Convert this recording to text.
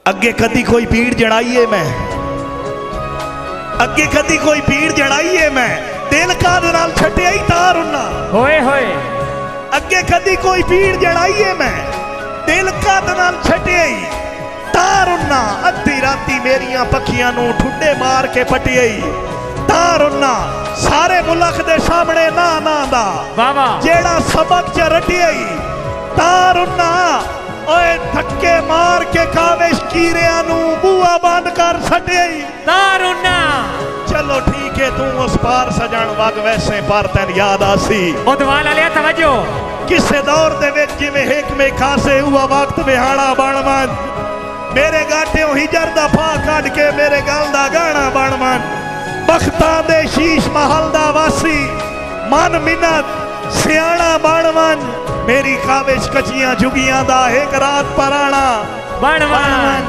अगे कदी कोई पीड़ जड़ाई है मैं, अगे कदी कोई पीड़ जड़ाई है मैं, दिल काद नाल छटिया ही तार उन्ना होए होए। अगे कदी कोई पीड़ जड़ाई है मैं, दिल काद नाल छटिया ही तार उन्ना। अद्धी राती मेरियां पखियां नू ठुड्डे मार के पटियाई तार उन्ना। सारे मुल्क दे सामने ना ना दा जेड़ा सबक च रटियाई तार उन्ना। ओए धक्के मार के काविश कीरिया नू बूआ बंद कर छटियाई तार उन्ना। चलो ठीक है तू उस पार सजन वग वैसे पर तेन याद आसी ओ दवाल लिया तवज्जो किसे दौर दे विच जिवें हिकमे खासे हुआ वक्त बिहाड़ा बन मन। मेरे गाटियों हिजर दा फा कढ के मेरे गल दा गाना बन मन। बख्तां दे शीश महल दा वासी मन मिन्नत सियाणा बन मन। मेरी काविश कचियां जुगियां दा एक रात पराना बन मन।